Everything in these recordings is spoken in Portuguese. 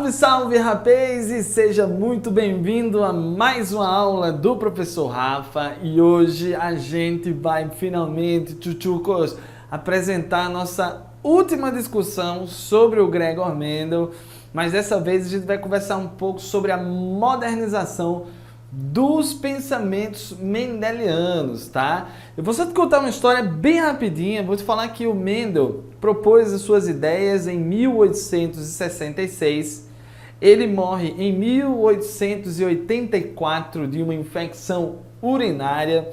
Salve, salve, rapaz! E seja muito bem-vindo a mais uma aula do Professor Rafa. E hoje a gente vai finalmente, tchutchucos, apresentar a nossa última discussão sobre o Gregor Mendel. Mas dessa vez a gente vai conversar um pouco sobre a modernização dos pensamentos mendelianos, tá? Eu vou só te contar uma história bem rapidinha. Vou te falar que o Mendel propôs as suas ideias em 1866. Ele morre em 1884 de uma infecção urinária.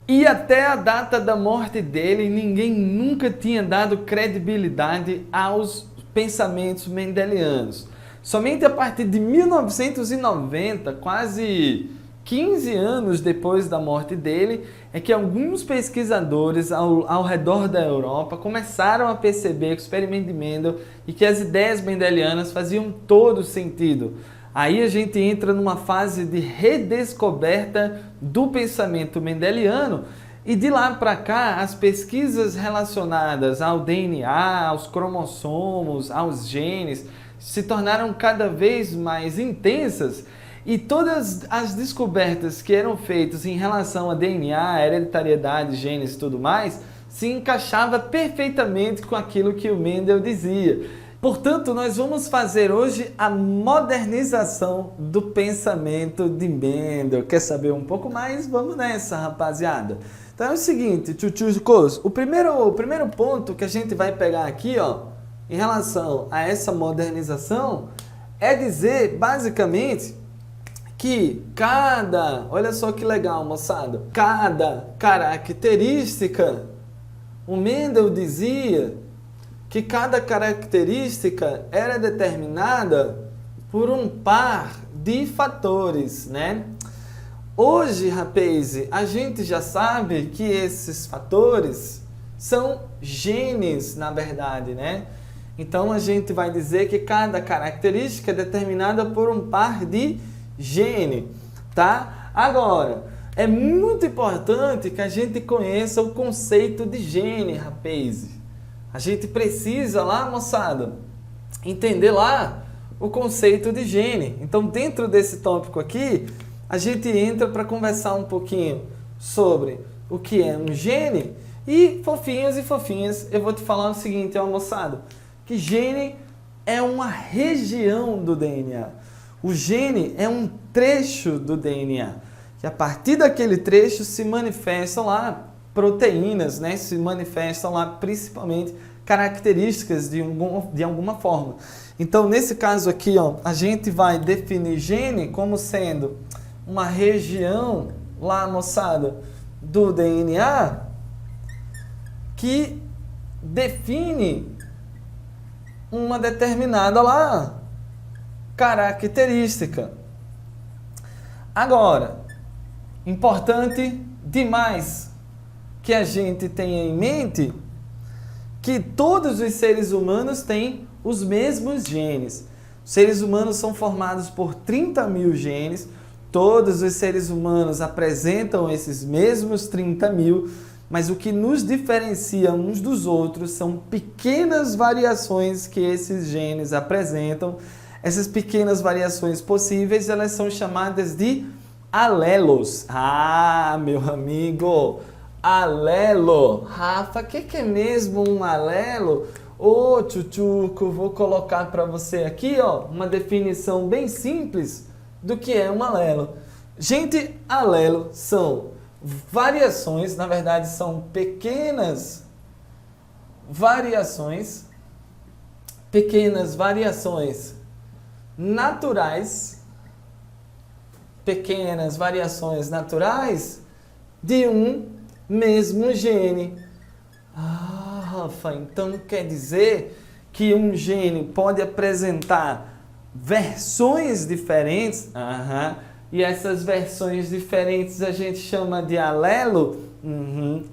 E até a data da morte dele, ninguém nunca tinha dado credibilidade aos pensamentos mendelianos. Somente a partir de 1990, quase 15 anos depois da morte dele, é que alguns pesquisadores ao redor da Europa começaram a perceber que o experimento de Mendel e que as ideias mendelianas faziam todo sentido. Aí a gente entra numa fase de redescoberta do pensamento mendeliano e de lá para cá as pesquisas relacionadas ao DNA, aos cromossomos, aos genes se tornaram cada vez mais intensas. E todas as descobertas que eram feitas em relação a DNA, hereditariedade, genes e tudo mais, se encaixava perfeitamente com aquilo que o Mendel dizia. Portanto, nós vamos fazer hoje a modernização do pensamento de Mendel. Quer saber um pouco mais? Vamos nessa, rapaziada. Então é o seguinte, tchutchucos, o primeiro ponto que a gente vai pegar aqui, ó, em relação a essa modernização, é dizer, basicamente, que olha só que legal, moçada, cada característica, o Mendel dizia que cada característica era determinada por um par de fatores, né? Hoje, rapaz, a gente já sabe que esses fatores são genes, na verdade, né? Então a gente vai dizer que cada característica é determinada por um par de gene, tá? Agora, é muito importante que a gente conheça o conceito de gene, rapaz. A gente precisa lá, moçada, entender lá o conceito de gene. Então, dentro desse tópico aqui, a gente entra para conversar um pouquinho sobre o que é um gene. E, fofinhos e fofinhas, eu vou te falar o seguinte, ó, moçada, que gene é uma região do DNA. O gene é um trecho do DNA, que a partir daquele trecho se manifestam lá proteínas, né? Se manifestam lá principalmente características de alguma forma. Então, nesse caso aqui, ó, a gente vai definir gene como sendo uma região lá, moçada, do DNA que define uma determinada lá característica. Agora, importante demais que a gente tenha em mente que todos os seres humanos têm os mesmos genes. Os seres humanos são formados por 30 mil genes, todos os seres humanos apresentam esses mesmos 30 mil, mas o que nos diferencia uns dos outros são pequenas variações que esses genes apresentam. Essas pequenas variações possíveis, elas são chamadas de alelos. Ah, meu amigo, alelo. Rafa, o que é mesmo um alelo? Ô, tchutchuco, vou colocar para você aqui, ó, uma definição bem simples do que é um alelo. Gente, alelo são variações, na verdade são pequenas variações naturais, pequenas variações naturais de um mesmo gene. Ah, Rafa, então quer dizer que um gene pode apresentar versões diferentes? E essas versões diferentes a gente chama de alelo?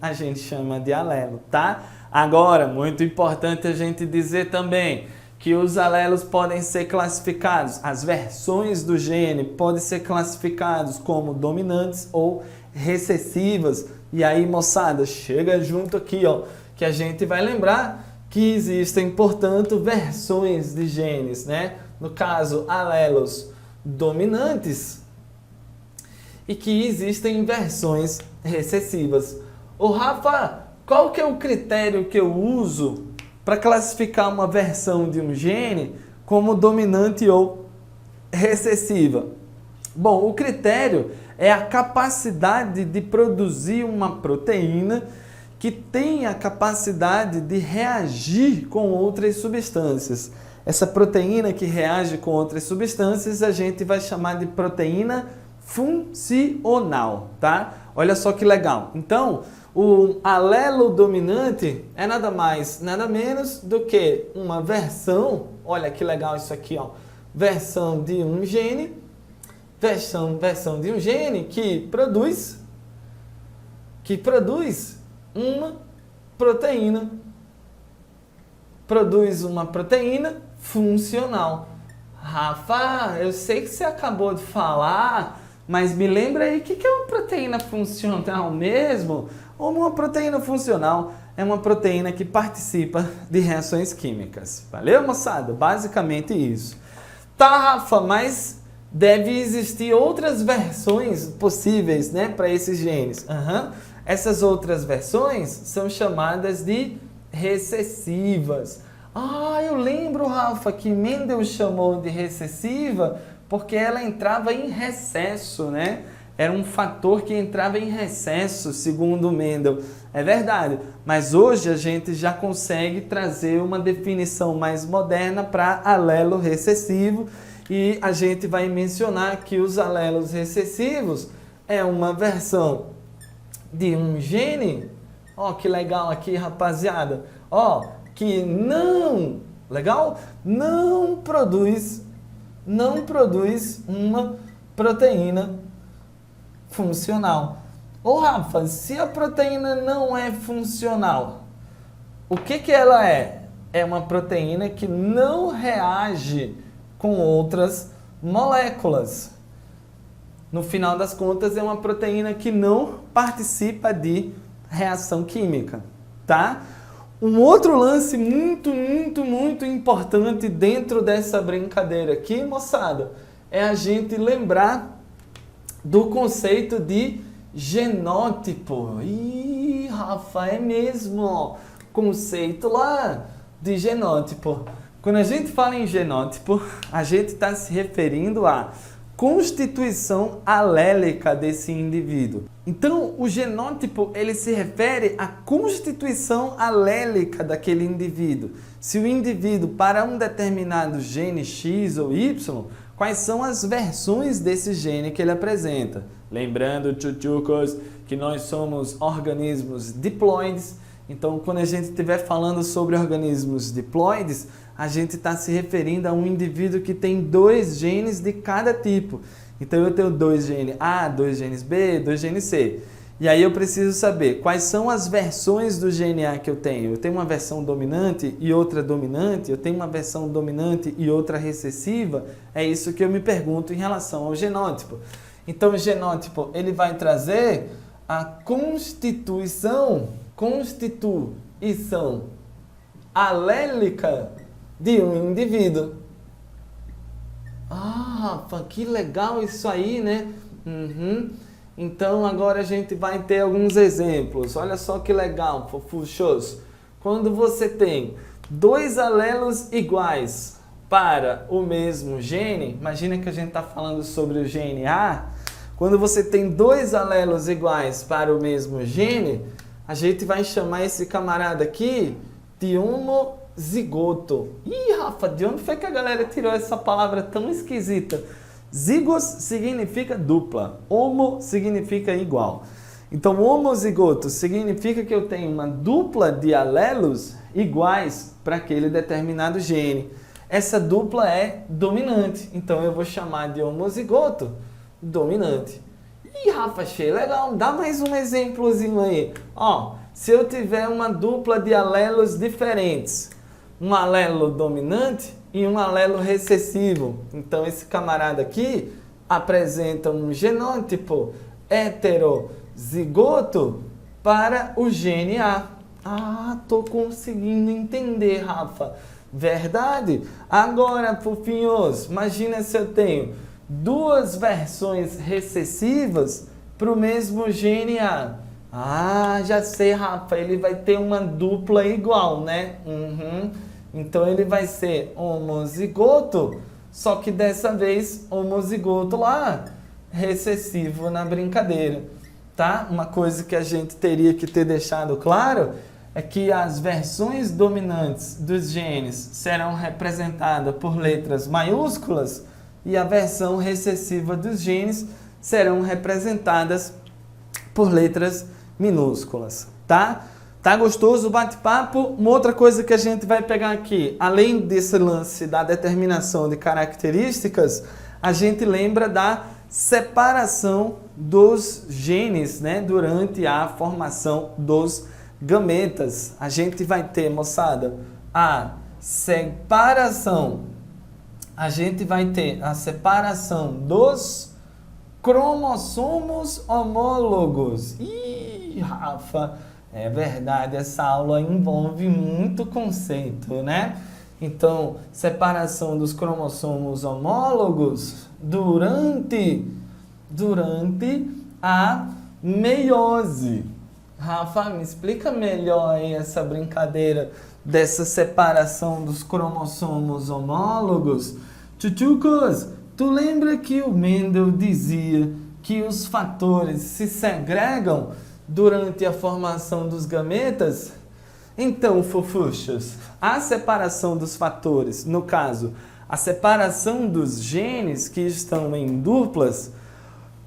A gente chama de alelo, tá? Agora, muito importante a gente dizer também que os alelos podem ser classificados, as versões do gene podem ser classificados como dominantes ou recessivas. E aí, moçada, chega junto aqui, ó, que a gente vai lembrar que existem, portanto, versões de genes, né? no caso, alelos dominantes, e que existem versões recessivas. Ô Rafa, qual que é o critério que eu uso para classificar uma versão de um gene como dominante ou recessiva? Bom, o critério é a capacidade de produzir uma proteína que tem a capacidade de reagir com outras substâncias. Essa proteína que reage com outras substâncias a gente vai chamar de proteína funcional, tá? Olha só que legal. Então, o alelo dominante é nada mais, nada menos do que uma versão, olha que legal isso aqui, ó, versão de um gene, versão de um gene que produz uma proteína, funcional. Rafa, eu sei que você acabou de falar, mas me lembra aí, o que é uma proteína funcional mesmo? Uma proteína funcional é uma proteína que participa de reações químicas. Valeu, moçada? Basicamente isso. Tá, Rafa, mas deve existir outras versões possíveis, né, para esses genes. Essas outras versões são chamadas de recessivas. Ah, eu lembro, Rafa, que Mendel chamou de recessiva porque ela entrava em recesso, né? Era um fator que entrava em recesso, segundo Mendel. É verdade, mas hoje a gente já consegue trazer uma definição mais moderna para alelo recessivo e a gente vai mencionar que os alelos recessivos é uma versão de um gene, ó, que legal aqui, rapaziada, ó, que não produz uma proteína funcional. Ô Rafa, se a proteína não é funcional, o que ela é? É uma proteína que não reage com outras moléculas. No final das contas, é uma proteína que não participa de reação química, tá? Um outro lance muito importante dentro dessa brincadeira aqui, moçada, é a gente lembrar do conceito de genótipo. Ih, Rafa, é mesmo, ó, conceito lá de genótipo. Quando a gente fala em genótipo, a gente está se referindo à constituição alélica desse indivíduo. Então, o genótipo, ele se refere à constituição alélica daquele indivíduo. Se o indivíduo, para um determinado gene X ou Y, quais são as versões desse gene que ele apresenta? Lembrando, tchutchucos, que nós somos organismos diploides. Então, quando a gente estiver falando sobre organismos diploides, a gente está se referindo a um indivíduo que tem 2 genes de cada tipo. Então, eu tenho 2 genes A, 2 genes B, 2 genes C. E aí eu preciso saber quais são as versões do gene A que eu tenho. Eu tenho uma versão dominante e outra dominante, eu tenho uma versão dominante e outra recessiva. É isso que eu me pergunto em relação ao genótipo. Então, o genótipo, ele vai trazer a constituição alélica de um indivíduo. Ah, Rafa, que legal isso aí, né? Então, agora a gente vai ter alguns exemplos. Olha só que legal, fofuchos. Quando você tem 2 alelos iguais para o mesmo gene, imagina que a gente está falando sobre o gene A. Quando você tem 2 alelos iguais para o mesmo gene, a gente vai chamar esse camarada aqui de homozigoto. Ih, Rafa, de onde foi que a galera tirou essa palavra tão esquisita? Zigos significa dupla, homo significa igual. Então, homozigoto significa que eu tenho uma dupla de alelos iguais para aquele determinado gene. Essa dupla é dominante, então eu vou chamar de homozigoto dominante. Ih, Rafa, achei legal, dá mais um exemplozinho aí. Ó, se eu tiver uma dupla de alelos diferentes, um alelo dominante e um alelo recessivo. Então, esse camarada aqui apresenta um genótipo heterozigoto para o gene A. Ah, tô conseguindo entender, Rafa. Verdade. Agora, fofinhos, imagina se eu tenho duas versões recessivas para o mesmo gene A. Ah, já sei, Rafa, ele vai ter uma dupla igual, né? Então ele vai ser homozigoto, só que dessa vez homozigoto lá, recessivo na brincadeira, tá? Uma coisa que a gente teria que ter deixado claro é que as versões dominantes dos genes serão representadas por letras maiúsculas e a versão recessiva dos genes serão representadas por letras minúsculas, tá? Tá gostoso o bate-papo? Uma outra coisa que a gente vai pegar aqui, além desse lance da determinação de características, a gente lembra da separação dos genes, né, durante a formação dos gametas. A gente vai ter, moçada, a separação dos cromossomos homólogos. Ih, Rafa, é verdade, essa aula envolve muito conceito, né? Então, separação dos cromossomos homólogos durante a meiose. Rafa, me explica melhor aí essa brincadeira dessa separação dos cromossomos homólogos. Tchutchucos, tu lembra que o Mendel dizia que os fatores se segregam durante a formação dos gametas? Então, fofuchos, a separação dos fatores, no caso, a separação dos genes que estão em duplas,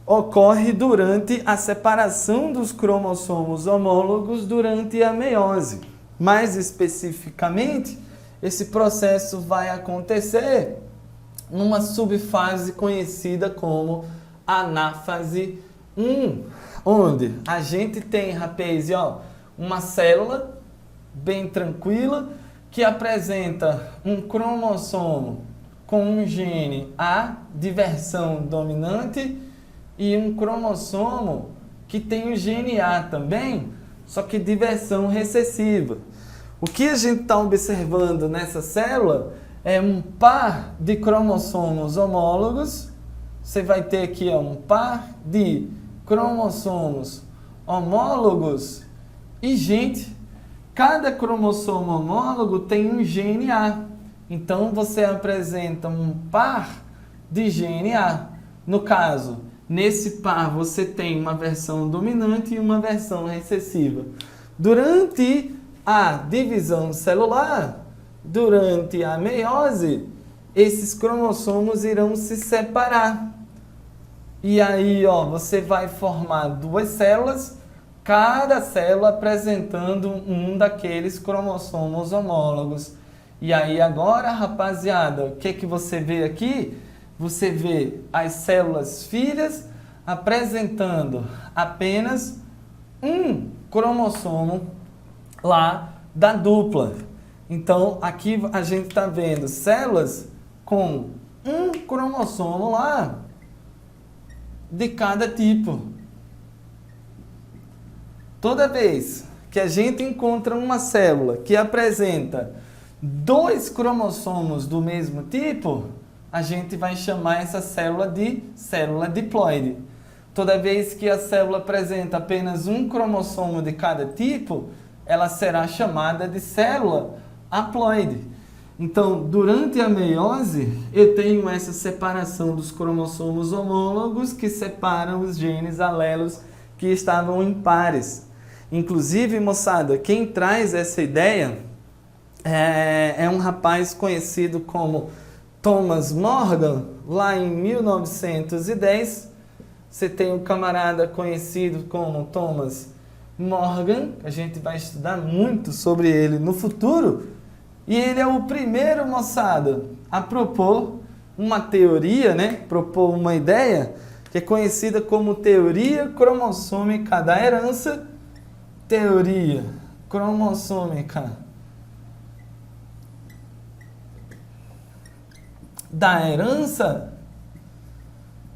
ocorre durante a separação dos cromossomos homólogos durante a meiose. Mais especificamente, esse processo vai acontecer numa subfase conhecida como anáfase 1, onde a gente tem, rapaz, ó, uma célula bem tranquila que apresenta um cromossomo com um gene A de versão dominante e um cromossomo que tem o gene A também, só que de versão recessiva. O que a gente está observando nessa célula é um par de cromossomos homólogos. Você vai ter aqui um par de cromossomos homólogos e, gente, cada cromossomo homólogo tem um gene A. Então, você apresenta um par de gene A. No caso, nesse par você tem uma versão dominante e uma versão recessiva. Durante a divisão celular, durante a meiose, esses cromossomos irão se separar. E aí, ó, você vai formar duas células, cada célula apresentando um daqueles cromossomos homólogos. E aí agora, rapaziada, o que você vê aqui? Você vê as células filhas apresentando apenas um cromossomo lá da dupla. Então, aqui a gente está vendo células com um cromossomo lá de cada tipo. Toda vez que a gente encontra uma célula que apresenta dois cromossomos do mesmo tipo, a gente vai chamar essa célula de célula diploide. Toda vez que a célula apresenta apenas um cromossomo de cada tipo, ela será chamada de célula haploide. Então, durante a meiose, eu tenho essa separação dos cromossomos homólogos que separam os genes alelos que estavam em pares. Inclusive, moçada, quem traz essa ideia é um rapaz conhecido como Thomas Morgan, lá em 1910. Você tem um camarada conhecido como Thomas Morgan, a gente vai estudar muito sobre ele no futuro, e ele é o primeiro, moçada, a propor uma teoria, né? Propor uma ideia que é conhecida como teoria cromossômica da herança. Teoria cromossômica da herança,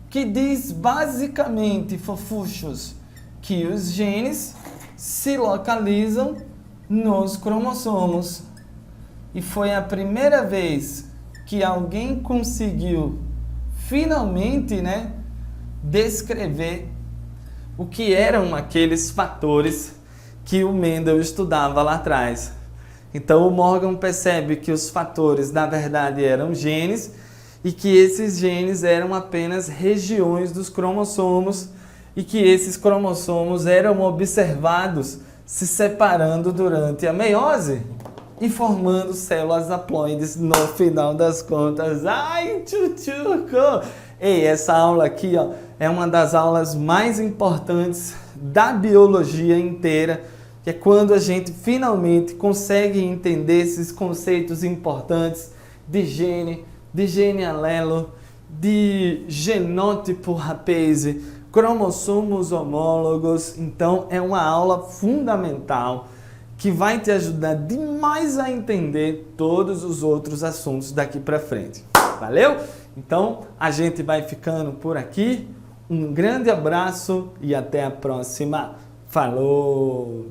que diz basicamente, fofuchos, que os genes se localizam nos cromossomos. e foi a primeira vez que alguém conseguiu finalmente, né, descrever o que eram aqueles fatores que o Mendel estudava lá atrás. Então o Morgan percebe que os fatores na verdade eram genes e que esses genes eram apenas regiões dos cromossomos e que esses cromossomos eram observados se separando durante a meiose e formando células haploides no final das contas. Ai, tchutchuco! Ei, essa aula aqui, ó, é uma das aulas mais importantes da biologia inteira, que é quando a gente finalmente consegue entender esses conceitos importantes de gene alelo, de genótipo rapaze, cromossomos homólogos. Então é uma aula fundamental que vai te ajudar demais a entender todos os outros assuntos daqui para frente. Valeu? Então a gente vai ficando por aqui. Um grande abraço e até a próxima. Falou!